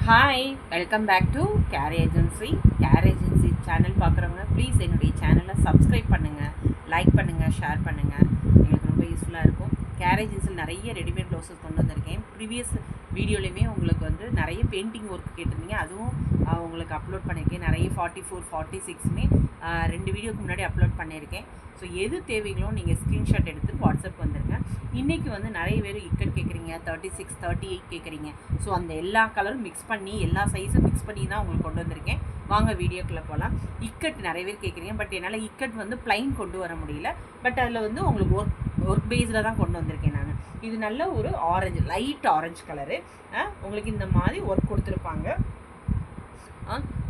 Hi, welcome back to Care Agency. Care Agency channel பார்க்குறவங்க please என்னுடைய சேனலை subscribe பண்ணுங்கள், லைக் பண்ணுங்கள், ஷேர் பண்ணுங்கள். எங்களுக்கு ரொம்ப யூஸ்ஃபுல்லாக இருக்கும். கேர் ஏஜென்சியில் நிறைய ரெடிமேட் ப்ளவுஸஸ் கொண்டு வந்திருக்கேன். ப்ரீவியஸ் வீடியோலையுமே உங்களுக்கு வந்து நிறைய பெயிண்டிங் ஒர்க் கேட்டிருந்தீங்க, அதுவும் உங்களுக்கு அப்லோட் பண்ணியிருக்கேன். நிறைய 44, 46மே 2 வீடியோக்கு முன்னாடி அப்லோட் பண்ணியிருக்கேன். ஸோ எது தேவைகளோ நீங்கள் ஸ்க்ரீன்ஷாட் எடுத்து வாட்ஸ்அப் வந்துடுங்க. இன்றைக்கி வந்து நிறைய பேர் இக்கட் கேட்குறீங்க, 36, 38 கேட்குறீங்க. ஸோ அந்த எல்லா கலரும் மிக்ஸ் பண்ணி, எல்லா சைஸும் மிக்ஸ் பண்ணி தான் உங்களுக்கு கொண்டு வந்திருக்கேன். வாங்க வீடியோக்குள்ளே போகலாம். இக்கட் நிறைய பேர் கேட்குறீங்க, பட் என்னால் இக்கட் வந்து ப்ளைன் கொண்டு வர முடியல. பட் அதில் வந்து உங்களுக்கு ஒர்க் பேஸில் தான் கொண்டு வந்திருக்கேன் நான். இது நல்ல ஒரு ஆரஞ்சு, லைட் ஆரஞ்சு கலரு. உங்களுக்கு இந்த மாதிரி ஒர்க் கொடுத்துருப்பாங்க.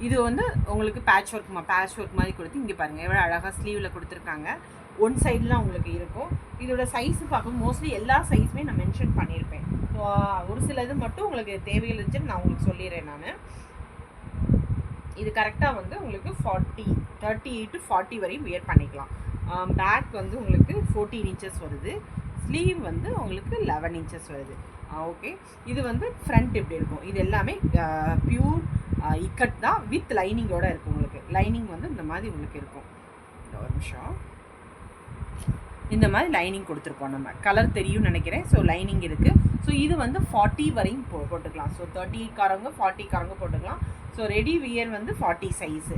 இது வந்து உங்களுக்கு பேட்ச் ஒர்க் மாதிரி கொடுத்து, இங்கே பாருங்கள் எவ்வளோ அழகாக ஸ்லீவில் கொடுத்துருக்காங்க. ஒன் சைட்லாம் உங்களுக்கு இருக்கும். இதோட சைஸு பார்க்கும் மோஸ்ட்லி எல்லா சைஸுமே நான் மென்ஷன் பண்ணியிருப்பேன். ஸோ ஒரு சில இது மட்டும் உங்களுக்கு தேவைகள் இருந்துச்சுன்னு நான் உங்களுக்கு சொல்லிடுறேன். நான் இது கரெக்டாக வந்து உங்களுக்கு 38 to 40 வரையும் வியர் பண்ணிக்கலாம். பேக் வந்து உங்களுக்கு 14 inches வருது. ஸ்லீவ் வந்து உங்களுக்கு 11 inches வருது. ஓகே, இது வந்து ஃப்ரண்ட் எப்படி இருக்கும், இது எல்லாமே பியூர் இக்கட் தான், வித் லைனிங்கோடு இருக்கும். உங்களுக்கு லைனிங் வந்து இந்த மாதிரி உங்களுக்கு இருக்கும். ஒரு நிமிஷம், இந்த மாதிரி லைனிங் கொடுத்துருப்போம். நம்ம கலர் தெரியும்னு நினைக்கிறேன். ஸோ லைனிங் இருக்குது. ஸோ இது வந்து 40 வரையும் போட்டுக்கலாம். ஸோ 38 40 போட்டுக்கலாம். ஸோ ரெடி வியர் வந்து 40 சைஸு.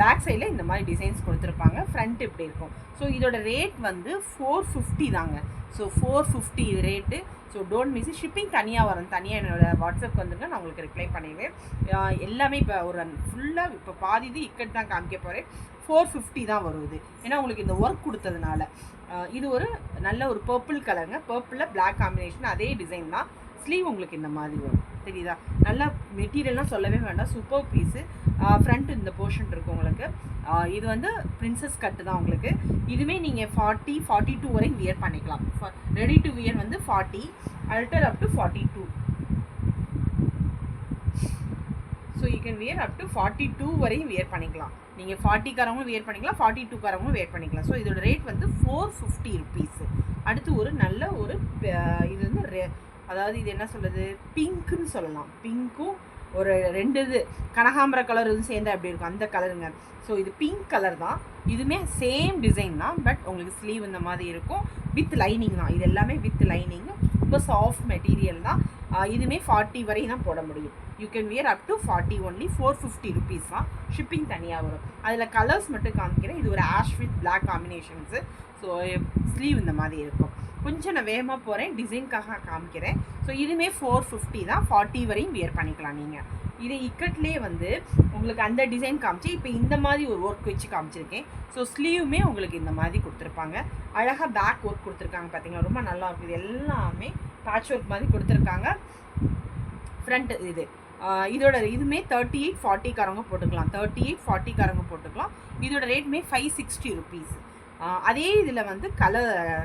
பேக் சைடில் இந்த மாதிரி டிசைன்ஸ் கொடுத்துருப்பாங்க. ஃப்ரண்ட் இப்படி இருக்கும். ஸோ இதோட ரேட் வந்து 450 தாங்க. ஸோ 450 இது rate. So don't miss. Shipping தனியாக வரும். தனியாக என்னோடய வாட்ஸ்அப் வந்துங்க, நான் உங்களுக்கு ரிப்ளை பண்ணிடுவேன். எல்லாமே இப்போ ஒரு ஃபுல்லாக இப்போ பாதி இது இக்கட் தான் காமிக்க போகிறேன். 450 தான் வருது. ஏன்னா உங்களுக்கு இந்த ஒர்க் கொடுத்ததுனால. இது ஒரு நல்ல ஒரு பர்பிள் கலருங்க. பர்பிளில் பிளாக் காம்பினேஷன், அதே டிசைன் தான். ஸ்லீவ் உங்களுக்கு இந்த மாதிரி வரும், தெரியுதா? நல்லா மெட்டீரியல்லாம் சொல்லவே வேண்டாம், சூப்பர் பீஸு. ஃப்ரண்ட் இந்த போர்ஷன் இருக்குது உங்களுக்கு. இது வந்து பிரின்சஸ் கட்டு தான் உங்களுக்கு. இதுவுமே நீங்கள் 40, 42 வரையும் வியர் பண்ணிக்கலாம். ரெடி டு வியர் வந்து 40, அல்டர் up to 42. So you can wear up to 42 வரையும் வியர் பண்ணிக்கலாம். நீங்கள் 40காரவங்களும் வியர் பண்ணிக்கலாம், 42காரவங்களும் வியர் பண்ணிக்கலாம். ஸோ இதோட ரேட் வந்து 450 rupees. அடுத்து ஒரு நல்ல ஒரு இது வந்து அதாவது இது என்ன சொல்கிறது, பிங்க்குன்னு சொல்லலாம். பிங்க்கும் ஒரு 2 இது கனகாம்பர கலர் இதுவும் சேர்ந்தா எப்படி இருக்கும், அந்த கலருங்க. ஸோ இது பிங்க் கலர் தான். இதுவுமே சேம் டிசைன் தான், பட் உங்களுக்கு ஸ்லீவ் இந்த மாதிரி இருக்கும். வித் லைனிங் தான். இது எல்லாமே வித் லைனிங். ரொம்ப சாஃப்ட் மெட்டீரியல் தான். இதுவுமே 40 வரையும் தான் போட முடியும். You can wear up to 40 only. 450 rupees தான். ஷிப்பிங் தனியாக வரும். அதில் கலர்ஸ் மட்டும் காமிக்கிறேன். இது ஒரு ash with black combinations. So sleeve இந்த மாதிரி இருக்கும். கொஞ்சம் நான் வேகமாக போகிறேன், டிசைனுக்காக காமிக்கிறேன். ஸோ இதுவுமே 450 தான். 40 வரையும் வியர் பண்ணிக்கலாம் நீங்கள். இது இக்கட்லேயே வந்து உங்களுக்கு அந்த டிசைன் காமிச்சு, இப்போ இந்த மாதிரி ஒரு ஒர்க் வச்சு காமிச்சிருக்கேன். ஸோ ஸ்லீவுமே உங்களுக்கு இந்த மாதிரி கொடுத்துருப்பாங்க. அழகாக பேக் ஒர்க் கொடுத்துருக்காங்க, பார்த்தீங்களா? ரொம்ப நல்லா இருக்குது. இது எல்லாமே பேட்ச் ஒர்க் மாதிரி கொடுத்துருக்காங்க. ஃப்ரண்ட் இது இதோட இதுவுமே 38, 40காரவங்க போட்டுக்கலாம். 38, 40காரவங்க போட்டுக்கலாம். இதோட ரேட்டுமே 560 rupees. அதே இதில் வந்து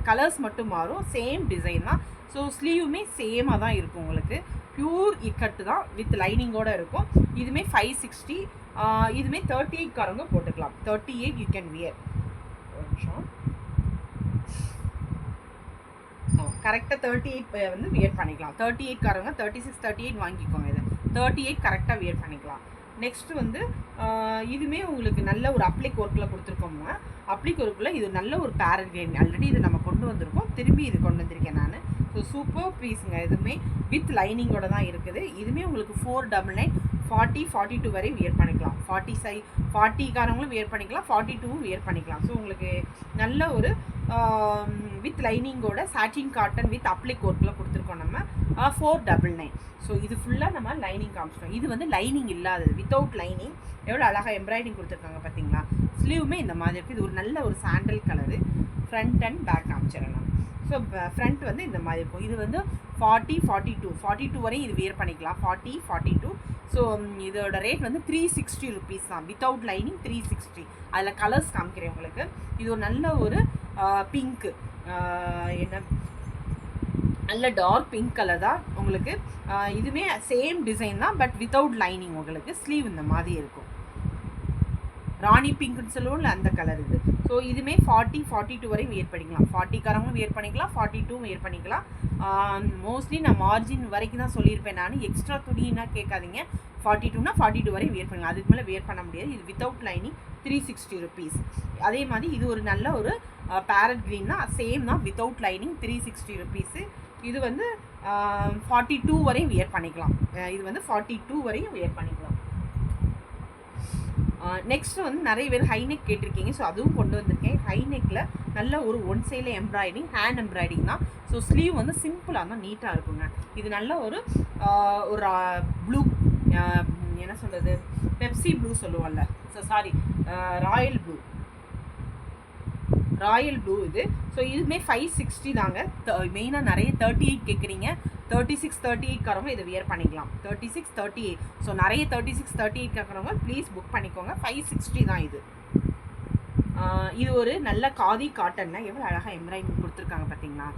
கலர்ஸ் மட்டும் மாறும். சேம் டிசைன் தான். ஸோ ஸ்லீவுமே சேமாக தான் இருக்கும். உங்களுக்கு பியூர் இக்கட்டு தான், வித் லைனிங்கோடு இருக்கும். இதுவுமே 560. இதுவுமே 38காரவங்க போட்டுக்கலாம். 38 யூ கேன் வியர். ஒரு நிமிஷம், கரெக்டாக 38 வந்து வியர் பண்ணிக்கலாம். 38காரவங்க 36, 38 வாங்கிக்கோங்க. இதை 38 கரெக்டாக வியர் பண்ணிக்கலாம். நெக்ஸ்ட்டு வந்து இதுவுமே உங்களுக்கு நல்ல ஒரு அப்ளிக் ஒர்க்கில் கொடுத்துருக்கோங்க. அப்ளிக் ஒர்க்கில் இது நல்ல ஒரு பேரட் கிரேன். ஆல்ரெடி இது நம்ம கொண்டு வந்திருக்கோம், திரும்பி இது கொண்டு வந்திருக்கேன் நான். ஸோ சூப்பர் பீஸுங்க. இதுவுமே வித் லைனிங்கோட தான் இருக்குது. இதுவுமே உங்களுக்கு 499, 40, 42 வரை வியர் பண்ணிக்கலாம். 40காரவங்களும் வியர் பண்ணிக்கலாம், 42வும் வியர் பண்ணிக்கலாம். ஸோ உங்களுக்கு நல்ல ஒரு வித் லைனிங்கோட சாட்டின் காட்டன் வித் அப்ளிக் ஒர்க்கில் கொடுத்துருக்கோம் நம்ம. 499. ஸோ இது ஃபுல்லாக நம்ம லைனிங் காமிச்சிட்டோம். இது வந்து லைனிங் இல்லாதது, வித்தவுட் லைனிங். எவ்வளோ அழகாக எம்ப்ராய்டிங் கொடுத்துருக்காங்க பார்த்தீங்களா? ஸ்லீவுமே இந்த மாதிரி இருக்குது. இது ஒரு நல்ல ஒரு sandal colour. Front and back காமிச்சிடறேன் நான். ஸோ ஃப்ரண்ட் வந்து இந்த மாதிரி இருக்கும். இது வந்து 40, 42 வரையும் இது வியர் பண்ணிக்கலாம். 40, 42. ஸோ இதோட ரேட் வந்து 360 rupees தான். Without lining 360. அதில் கலர்ஸ் காமிக்கிறேன் உங்களுக்கு. இது ஒரு நல்ல ஒரு பிங்க்கு, என்ன நல்ல டார்க் பிங்க் கலர் தான் உங்களுக்கு. இதுவுமே சேம் டிசைன் தான், பட் வித்தவுட் லைனிங். உங்களுக்கு ஸ்லீவ் இந்த மாதிரி இருக்கும். ராணி பிங்க்னு சொல்லுவோம்ல அந்த கலர் இது. ஸோ இதுவுமே 40-42 வரையும் வியர் பண்ணிக்கலாம். 40காரங்களும் வியர் பண்ணிக்கலாம், 42 வியர் பண்ணிக்கலாம். மோஸ்ட்லி நான் மார்ஜின் வரைக்கும் தான் சொல்லியிருப்பேன் நான். எக்ஸ்ட்ரா துணின்னா கேட்காதீங்க. 42னா 42 வரையும் வியர் பண்ணலாம். அதுக்கு மேலே வியர் பண்ண முடியாது. இது வித்தவுட் லைனிங் 360 rupees. அதே மாதிரி இது ஒரு நல்ல ஒரு பேரட் க்ரீன்னா சேம் தான், வித்தவுட் லைனிங் 360 rupees. இது வந்து 42 வரையும் வியர் பண்ணிக்கலாம். இது வந்து 42 வரையும் வியர் பண்ணிக்கலாம். நெக்ஸ்ட்டு வந்து நிறைய பேர் ஹைநெக் கேட்டிருக்கீங்க. ஸோ அதுவும் கொண்டு வந்திருக்கேன். ஹைநெக்கில் நல்ல ஒரு ஒன் சைடில் எம்ப்ராய்டிங், ஹேண்ட் எம்ப்ராய்டிங் தான். ஸோ ஸ்லீவ் வந்து சிம்பிளாக தான் நீட்டாக இருக்குங்க. இது நல்ல ஒரு ப்ளூ, என்ன சொல்கிறது, பெப்சி ப்ளூ சொல்லுவோம்ல, ஸோ சாரி ராயல் ப்ளூ இது. ஸோ இதுவுமே 560 தாங்க. மெயினாக நிறைய 38 கேட்குறீங்க. 36, 38 காரவங்க இதை வியர் பண்ணிக்கலாம். 36, 38. ஸோ நிறைய 36, 38 கேட்குறவங்க ப்ளீஸ் புக் பண்ணிக்கோங்க. 560 தான் இது. இது ஒரு நல்ல காதி காட்டனில் எவ்வளோ அழகாக எம்ப்ராய்டிங் கொடுத்துருக்காங்க பார்த்தீங்களா,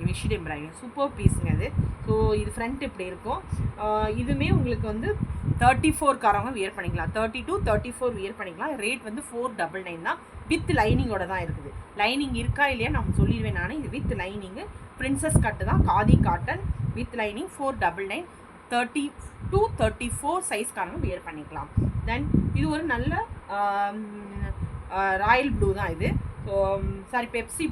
மிஷின் எம்ப்ராய்டிங் சூப்பர் பீஸுங்க இது. ஸோ இது ஃப்ரண்ட் இப்படி இருக்கும். இதுவுமே உங்களுக்கு வந்து 34 காரவங்க வியர் பண்ணிக்கலாம். 32, 34 வியர் பண்ணிக்கலாம். ரேட் வந்து 499 தான். வித் லைனிங்கோட தான் இருக்குது. லைனிங் இருக்கா இல்லையா நம்ம சொல்லிடுவேன் நான். இது வித் லைனிங்கு, பிரின்சஸ் கட்டு தான், காதி காட்டன் வித் லைனிங் 499. 32, 34 சைஸ்காரங்க வியர் பண்ணிக்கலாம். தென் இது ஒரு நல்ல ராயல் ப்ளூ தான் இது. ஸோ சாரி பெப்சி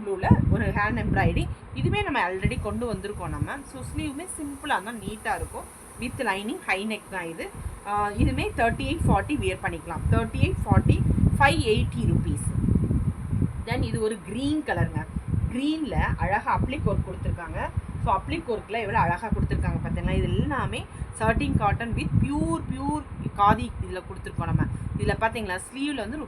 ப்ளூவில் ஒரு ஹேண்ட் எம்ப்ராய்டிங். இதுவுமே நம்ம ஆல்ரெடி கொண்டு வந்திருக்கோம் நம்ம. ஸோ ஸ்லீவுமே சிம்பிளாக தான் நீட்டாக இருக்கும். வித் லைனிங், ஹை நெக் தான் இது. இதுவுமே 38, 40 வியர் பண்ணிக்கலாம். 38, 40, 580 rupees. தென் இது ஒரு க்ரீன் கலருங்க. க்ரீனில் அழகாக அப்ளிக் ஒர்க் கொடுத்துருக்காங்க. ஸோ அப்ளிக் ஒர்க்கில் எவ்வளோ அழகாக கொடுத்துருக்காங்க பார்த்தீங்களா. இது எல்லாமே சர்டின் காட்டன் வித் பியூர் காதி இதில் கொடுத்துருக்கோம் நம்ம. இதில் பார்த்தீங்களா ஸ்லீவில் வந்து